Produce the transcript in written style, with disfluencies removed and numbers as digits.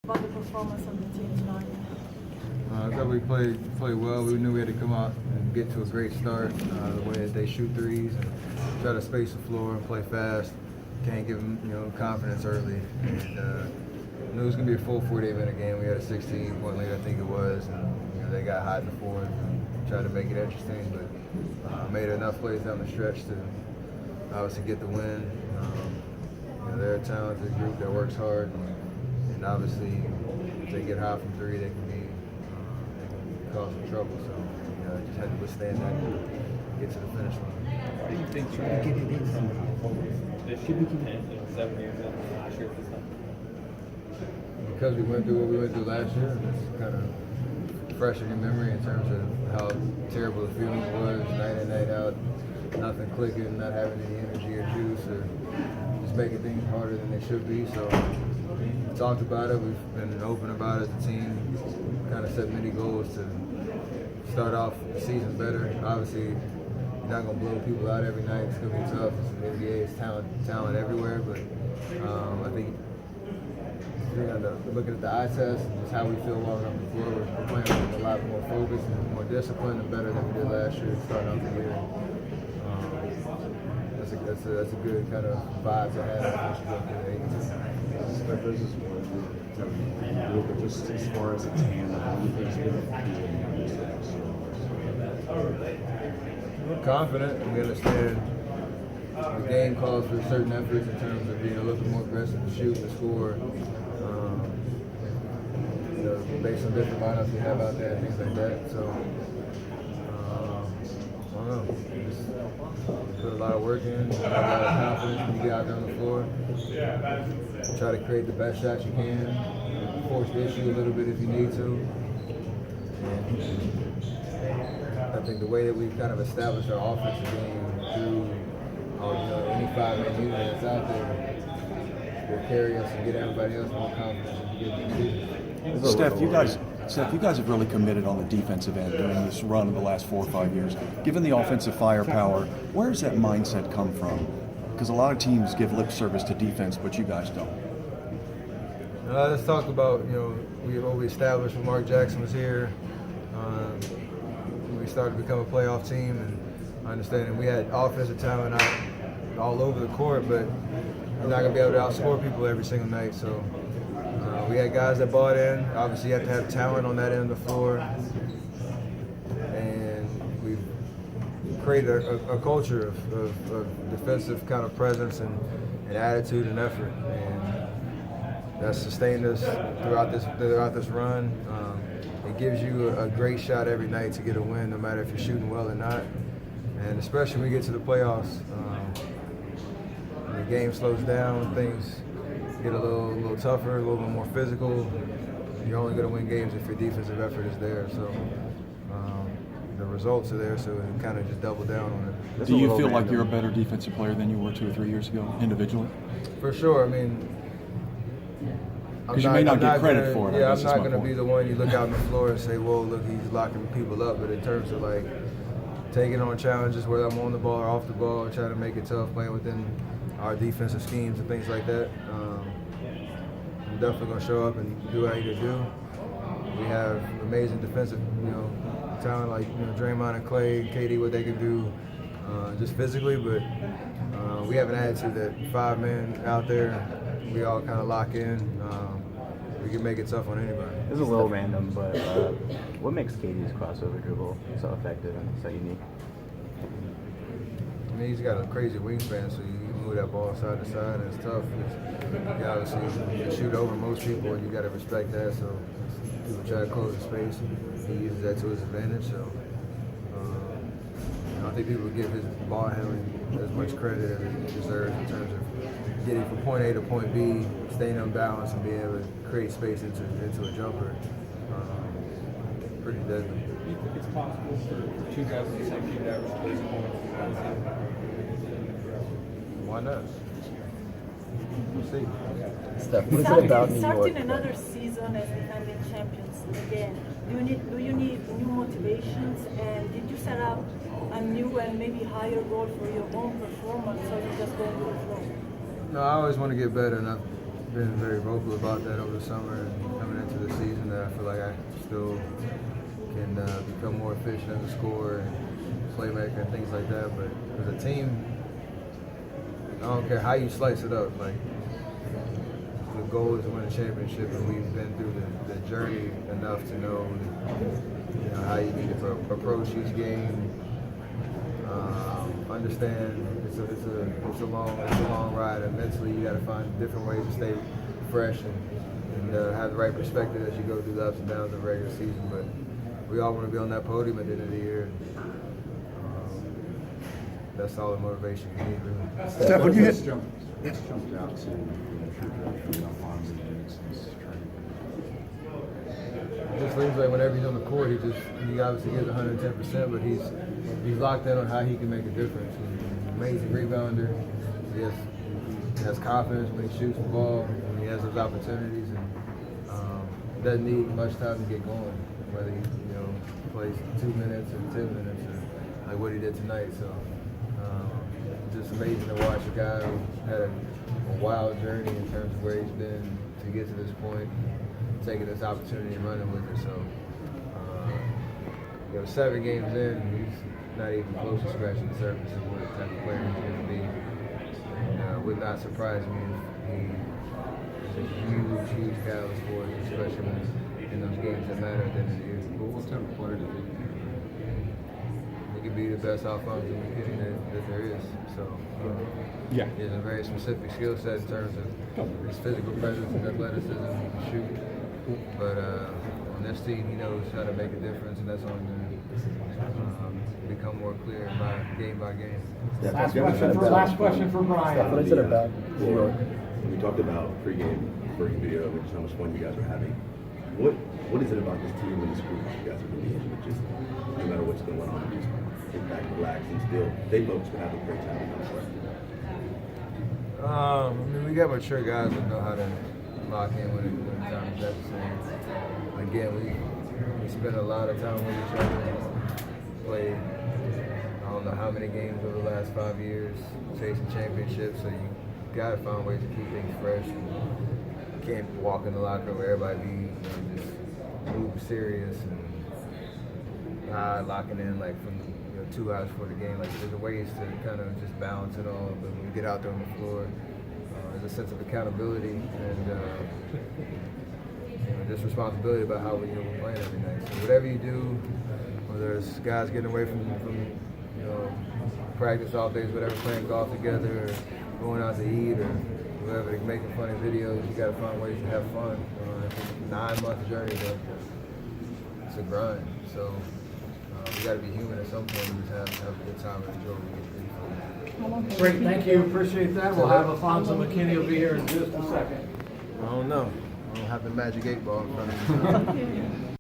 about the performance of the team tonight? I thought we played well. We knew we had to come out and get to a great start. The way that they shoot threes and try to space the floor and play fast. Can't give them, confidence early. And knew it was going to be a full 48-minute game. We had a 16-point lead, I think it was. And, they got hot in the fourth and tried to make it interesting, but made enough plays down the stretch to obviously get the win. They're a talented group that works hard, and obviously if they get hot from three, they can cause some trouble. So just had to withstand that and get to the finish line. Why do you think you guys this year and 7 years in last year this time? Because we went through what we went through last year, and it's kind of fresh in your memory in terms of how terrible the feeling was, night in, night out, nothing clicking, not having any energy or juice, or just making things harder than they should be. So we talked about it, we've been open about it. The team kind of set many goals to start off the season better. Obviously, you're not going to blow people out every night. It's going to be tough. It's the NBA, it's talent everywhere, but I think looking at the eye test and just how we feel while we're on the floor, we're playing with a lot more focus and more discipline and better than we did last year starting off the year. That's a good kind of vibe to have once you go through the 82. This is more but just as far as a tandem, how do you think it's been confident. We understand the game calls for certain efforts in terms of being a little bit more aggressive to shoot and score. Based on different lineups we have out there and things like that. So, I don't know. Just put a lot of work in, have a lot of confidence when you get out there on the floor. Try to create the best shots you can. Force the issue a little bit if you need to. And I think the way that we've kind of established our offensive game through any 5-man unit that's out there will carry us and get everybody else more confidence as we get through the season. Steph, you guys have really committed on the defensive end during this run of the last 4 or 5 years. Given the offensive firepower, where does that mindset come from? Because a lot of teams give lip service to defense, but you guys don't. Let's talk about what we established when Mark Jackson was here. We started to become a playoff team, and understanding we had offensive talent out all over the court, but you're not going to be able to outscore people every single night. So we had guys that bought in. Obviously, you have to have talent on that end of the floor. And we've created a culture of defensive kind of presence and attitude and effort. And that's sustained us throughout this run. It gives you a great shot every night to get a win, no matter if you're shooting well or not. And especially when we get to the playoffs, the game slows down, things get a little tougher, a little bit more physical. You're only going to win games if your defensive effort is there. So the results are there, so we kind of just double down on it. Do you feel like you're a better defensive player than you were 2 or 3 years ago, individually? For sure. I mean, because you may not get credit for it. Yeah, I'm not going to be the one you look out on the floor and say, "Whoa, look, he's locking people up." But in terms of like taking on challenges, whether I'm on the ball or off the ball, trying to make it tough, playing within our defensive schemes and things like that, I'm definitely going to show up and do what I need to do. We have amazing defensive, talent like Draymond and Clay, KD, what they can do just physically, but we have an attitude that 5 men out there, we all kind of lock in. We can make it tough on anybody. This is a little random, but what makes KD's crossover dribble so effective and so unique? I mean, he's got a crazy wingspan, so you move that ball side to side, and it's tough. You obviously you shoot over most people, and you got to respect that. So people try to close the space, and he uses that to his advantage. So I don't think people give his ball handling as much credit as it deserves in terms of getting from point A to point B, staying unbalanced, and being able to create space into a jumper. Pretty deadly. Do you think it's possible for 2 guys on the same team to average 30 points? Why not? We'll see. Steph, what is it about New York? Starting another season as defending champions again, do you need new motivations, and did you set up a new and maybe higher goal for your own performance, or you just going with the flow? No, I always want to get better, and I've been very vocal about that over the summer. And I feel like I still can become more efficient as a scorer and playmaker and things like that. But as a team, I don't care how you slice it up. Like, the goal is to win a championship, and we've been through the journey enough to know, how you need to approach each game. Understand it's a long ride, and mentally you got to find different ways to stay fresh and have the right perspective as you go through the ups and downs of the regular season. But we all want to be on that podium at the end of the year. That's all the motivation we need. Really. Steph, when you hit, Let's jump out to trajectory Alfonso since training. It just seems like whenever he's on the court, he obviously gives 110%, but he's locked in on how he can make a difference. He's an amazing rebounder. He has confidence when he shoots the ball, when he has those opportunities, and doesn't need much time to get going. Whether he plays 2 minutes or 10 minutes, or like what he did tonight. So just amazing to watch a guy who had a wild journey in terms of where he's been to get to this point, taking this opportunity and running with it. So 7 games in, he's not even close to scratching the surface of what type of player he's going to be. And would not surprise me if he is a huge catalyst for us, especially when in those games that matter at the end of the year. What type of player does he? He could be the best Alfonzo McKinnie that there is. So he has a very specific skill set in terms of his physical presence and athleticism. He can shoot, but on this team, he knows how to make a difference, and that's only going to become more clear game by game. Last question for Brian. What is it about New York? We talked about pregame video, which is how much fun you guys are having. What is it about this team and this group that you guys are really into? Just no matter what's going on, just sit back, relax, and still they folks will have a great time. We got mature guys that know how to lock in when time is necessary. Again, we spend a lot of time with each other. Played I don't know how many games over the last 5 years, chasing championships. So you got to find ways to keep things fresh. You can't walk in the locker room where everybody be just move serious and locking in like from 2 hours before the game. Like there's ways to kind of just balance it all. But when you get out there on the floor, there's a sense of accountability and just responsibility about how we're playing every night. So whatever you do, whether it's guys getting away from practice off days, whatever, playing golf together, or going out to eat, or whatever, making funny videos, you got to find ways to have fun. It's a 9-month journey, but it's a grind. So we got to be human at some point and just have a good time and enjoy it. Great, thank you. Appreciate that. We'll have Alfonzo McKinnie will be here in just a second. I don't know. I don't have the magic 8 ball in front of me.